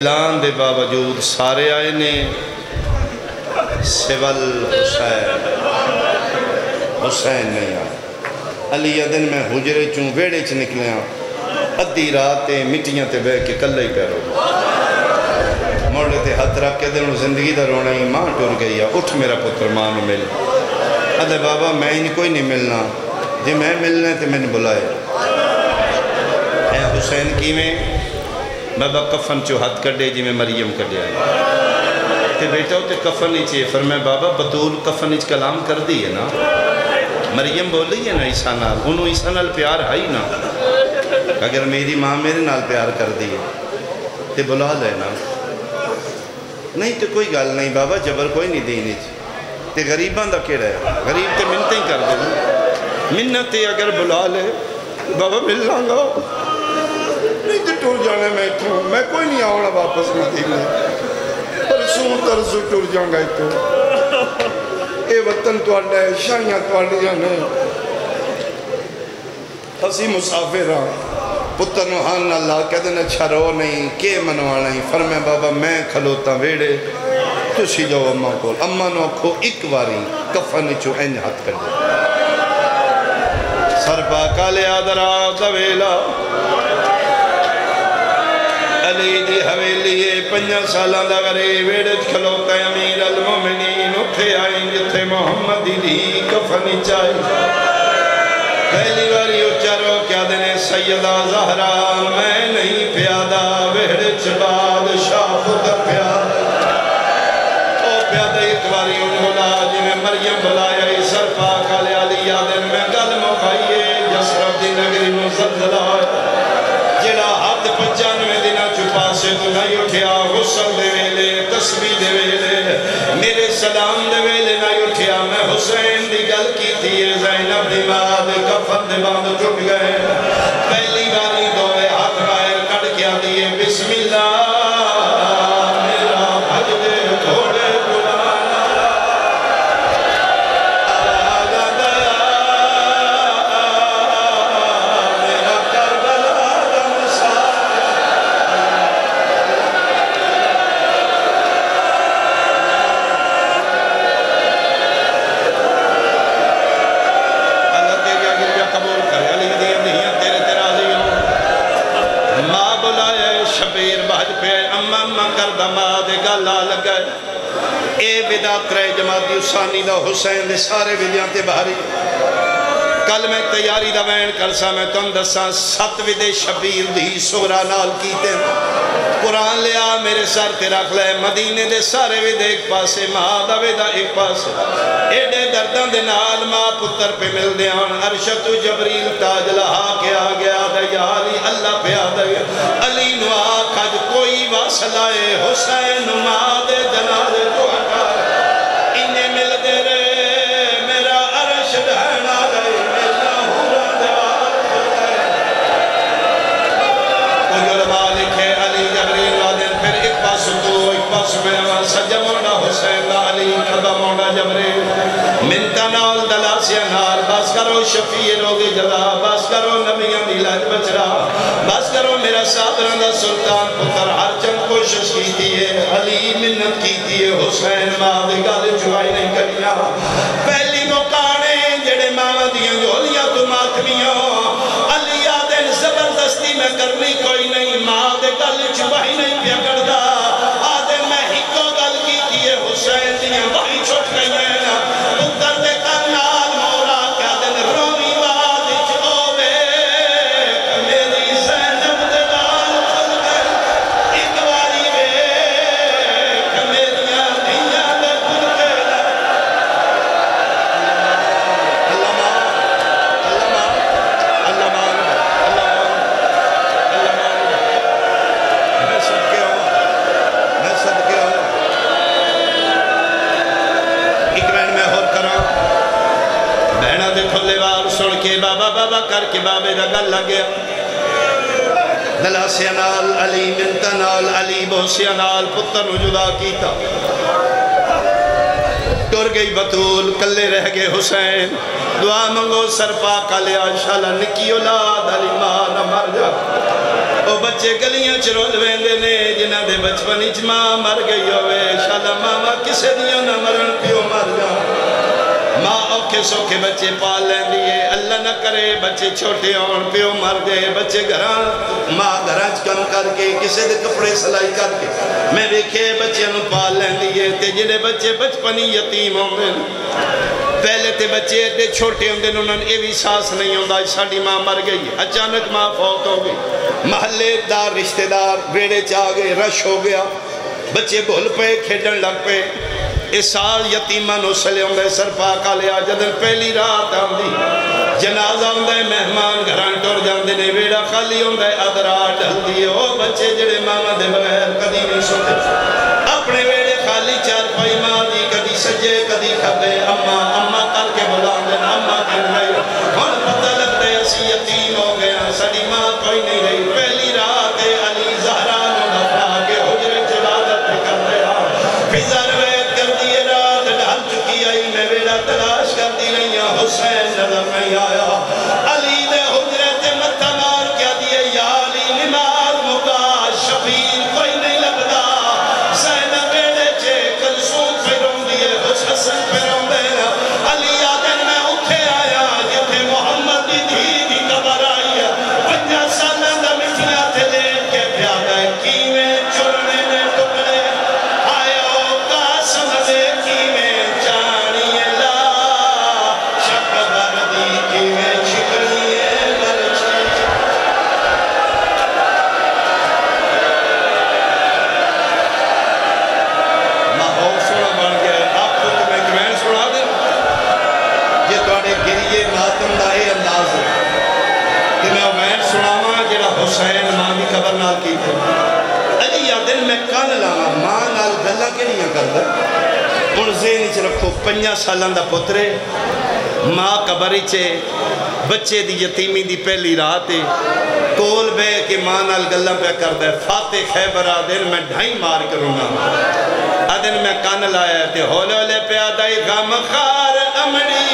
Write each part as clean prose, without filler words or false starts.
اعلان دے باوجود سارے آئے نے سول حسین نہیں آئے۔ علی دن میں حجرے چوں ویڑے چ نکلے ادھی راتیں مٹیاں تے بے کے کلہ ہی پیرو موڑے تے ہاتھ رکھ کے دنوں زندگی دا رونا ہی ماں ٹور گئی اٹھ میرا پتر ماں نو مل ادھے بابا میں ہی کوئی نہیں ملنا جی میں ملنے تے میں نے بلائے اے حسین کی میں بابا کفن چو ہاتھ کڑے جی میں مریم کڑے آئے تے بیٹا ہوتے کفن ہی چیئے فرمائے بابا بطول کفن ہی کلام کر دی ہے نا مریم بولی ہے نا عیسیٰ نال انہوں عیسیٰ نال پیار ہے نا اگر میری ماں میرے نال پیار کر دی ہے تے بلا لینا نہیں تو کوئی گال نہیں بابا جبر کوئی نہیں دینی تے غریبان دا کیڑا ہے غریب تے منتیں ہی کر دے منتیں اگر بلا لے بابا مل لانگا نہیں تو ٹور جانے میں اتھوں میں کوئی نہیں آوڑا واپس مدینے پرسوں ترسوں ٹور جاؤں گا اتھوں اے وطن تو آڈا ہے شاہیاں تو آڈا جانے ہسی مسافر ہاں پتر نوحان اللہ کہتے ہیں اچھا رو نہیں کہ منوانا ہی فرمائے بابا میں کھلوتا ویڑے تُشی جو اممہ کو اممہ نو کھو ایک واری کفن چو اینج ہاتھ کر دے سر پاکا لے آدھرا دویلا علی دی حویلی پنجا سالان دا گرے ویڑت کھلوتا امیر المومنین اٹھے آئیں جتے محمدی دی کفنی چاہی پہلی باری اچھارو کیا دینے سیدہ زہرا میں نہیں پیادہ ویڑت بادشاہ خودر پیادہ او پیادہ ایک باری ان بلا جی میں مریم بلایا سر پاک علی علی آدن میں گل مخائیے جسرف دی نگری مزدلہ جڑا ہاتھ 95 دنہ چھپا سے تو نہیں اٹھیا غسل دے ویلے تسبیح دے ویلے میرے سلام دے ویلے نہیں اٹھیا میں حسین دی گل کی تھی زینب دی ماں دے کفن دے باندھ چھپ گئے پہلی باری دوے ہاتھ باہر کڑ کیا دیئے بسم اللہ میرا بھج دے گھوڑے جماعتی حسانی دا حسین دے سارے ویدیاں تے بہاری کل میں تیاری دا وین کرسا میں تم دساں 7 ویدے شبیر دی سورا نال کیتے قرآن لیا میرے سر تے رکھ لے مدینے دے سارے ویدے ایک پاسے ماں دا ویدہ ایک پاسے ایڈے دردان دے نال ماں پتر پہ مل دیان عرشت و جبریل تاج لہا کے آگیا دا یا علی اللہ پہ آدھے علی نو آکھا جو کوئی واصلائے حسین ماں دے جنازے تو ہٹا انہیں مل دے رے میرا عرش دہنا دے میرا ہورا دیوار دے کوئی علماء لکھے علی جبریل وادن پھر ایک پاس تو ایک پاس میں سجا موڑا حسین علی کھبا موڑا جبریل منتا نال دلاسیا نال باس کرو شفیع روگی جلا باس کرو نبیان دی لاج بچرا باس کرو میرا صادران دا سلطان پتر ہر چند کوشش کی تھی ہے علی منت کی تھی ہے حسین ماں دے گالے چوائی نہیں کریا پہلی موقعانے جڑے ماں دیاں جولیاں تو ماتمیاں علی آدن زبردستی میں کرنی کوئی نہیں ماں دے گالے چوائی نہیں پیا کردہ آدن میں ہی کو گل کی تھی ہے حسین دیاں وہی چھوٹ گئی ہیں پتر دے کرنال مورا کیا دن رومی وادی چھوڑے میری زینب دے دال کھل گئے ایک واری بے میریاں دھیاں دے کھل گئے میں صدقے ہوں ایک بین میں ہور کروں بہنہ دے کھلے وار سن کے بابا بابا کر کے بابے دا گل لگیا دلاسیا نال علی منتا نال علی بوسیا نال پتر جدا کیتا ٹر گئی بطول کلے رہ گئے حسین دعا منگو سر پاک لیا انشاءاللہ نکی اولاد علی ماں نہ مر جا وہ بچے گلیاں چرول ویندے نے جنہ دے بچپن اچ ماں مر گئی ہوئے شالا ماما کسے دیاں نہ مرن پیو مر جا ماں اوکھے سوکھے بچے پال لین دیئے اللہ نہ کرے بچے چھوٹے ہون پیو مر گئے بچے گھران ماں گھرانچ کم کر کے کسے دے کپڑے سلائی کر کے میں دیکھے بچے انہوں پال لین دیئے تے جنہیں بچے بچپنی یتیم ہوں گے پہلے تے بچے ایڈے چھوٹے ہوں گے انہوں نے بھی ساس نہیں ہوں دا ساڑی ماں مر گئی اچانک ماں فوت ہو گئی محلے دار رشتہ دار بیڑے چاہ گئے رش ہو گیا بچے بھول پہ کھیڈن لگ پہ اس سال یتیمان اسلے ہوں گے سر پاکا لیا جدن پہلی رات ہوں دی جنازہ ہوں گے مہمان گھران ٹور جاؤں دے نے ویڑا خالی ہوں گے ادرار ڈھل دیئے او بچے جڑے ماما دے بغیر کدی نہیں سوتے اپنے ویڑے خالی چار پائی ماں دی کدی سجے کدی کھبے اممہ کر کے بلان دیں اممہ کر گئی ہون پتہ لگتے اسی یتیم ہو گیا سڑی ماں کوئی نہیں رہی پہلی رات علی زہران نفا کے حجر چلادت کر رہا فضر وید کر دیئے رات ڈھال چکی آئی میں ویڑا تلاش کر دی رہی ہوں حسین نظر میں آیا علی دے حجرت متہ مار کیا دیئے یا علی نمار مکا شبیر کوئی نہیں لگتا زینہ بیڑے چے کلسون پھروں دیئے حسن پھروں دینا علی آدن میں اٹھے آیا جتے محمد دی دھی قبر آئی پنجا سالہ دا مٹھیاں تھے لین کے پیادہ کیویں چرنے نے ٹکڑے آئیو قاسم دے کیویں جانیے لا شک بردی کیویں چھکڑیے برچے ماحول سونا بن گیا آپ کو تمہیں گرین سنا دیں یہ توڑے گریے ماتم دائے انداز ہے کہ میں اوین سناما جڑا حسین ماں بھی قبر نال کی تھے علی یا دن میں کان لاما ماں نال گلہ کے نہیں کردا ان ذہنی چ رکھو 5 سالان دا پترے ماں قبری چے بچے دی یتیمی دی پہلی رات ہے کول بے کہ ماں نال گلہ پہ کردا ہے فاتح خیبر آدن میں ڈھائی مار کروں گا آدن میں کان لایا تے ہولے ہولے پہ آدائی غم خار امڑی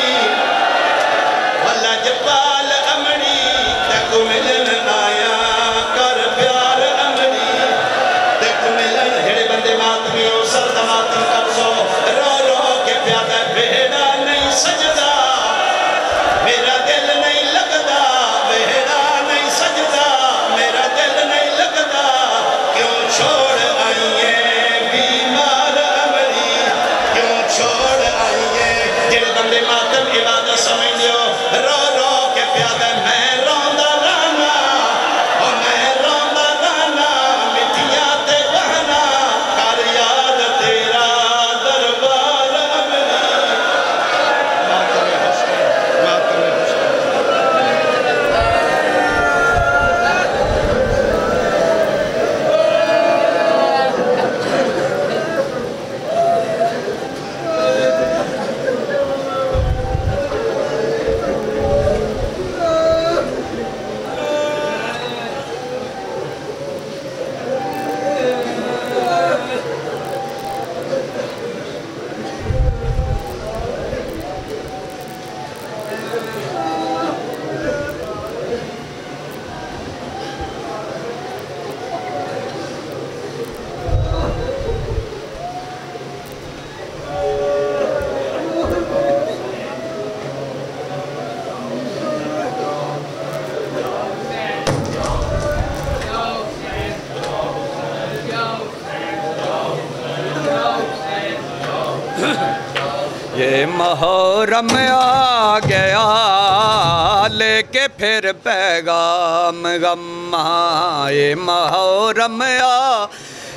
واللہ جبال امڑی تکو ملن آیا کر پیار امڑی تکو ملن ہڑے بندے ماتمیوں سرد ماتم کر سو رو رو کے پیادہ بہڑا نہیں سجدہ میرا دل نہیں لگدا بہڑا نہیں سجدہ میرا دل نہیں لگدا کیوں چھوڑ آئیے بیمار امڑی کیوں چھوڑ آئیے جن بندے ماتم عبادت سمجھ لیو رو رو کے پیادہ میں روندہ رانا او میں روندہ رانا مٹھیاں تے بہنا کر یاد تیرا دربار امڑی ماتم حسین ماتم حسین یہ محرم آ گیا لے کے پھر پیغام غم یہ محرم آ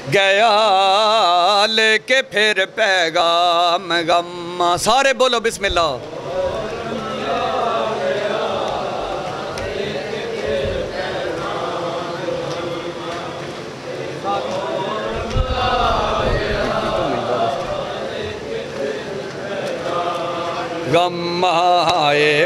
گیا لے کے پھر پیغام غم سارے بولو بسم اللہ غم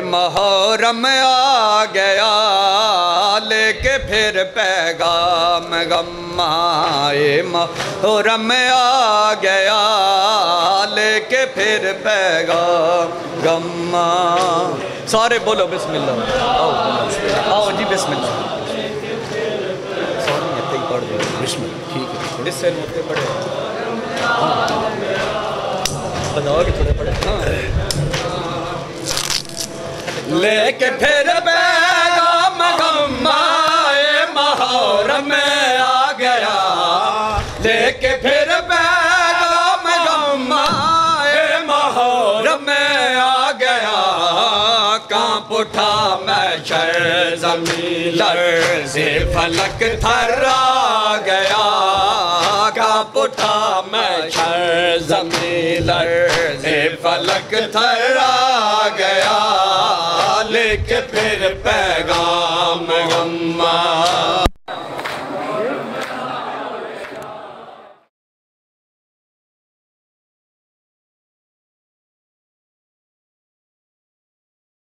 محرم آ گیا لے کے پھر پیغام غم محرم آ گیا لے کے پھر پیغام غم سارے بولو بسم اللہ آؤ جی بسم اللہ اس سے نوٹے پڑے بناؤ کہ تھوڑے پڑے لے کے پھر پیغام غمائے محرم میں آ گیا لے کے پھر پیغام غمائے محرم میں آ گیا کانپ اٹھا محشر زمین لرزے فلک تھرا گیا کانپ اٹھا محشر زمین لرزے فلک تھرا گیا لے کے پھر پیغام غمائے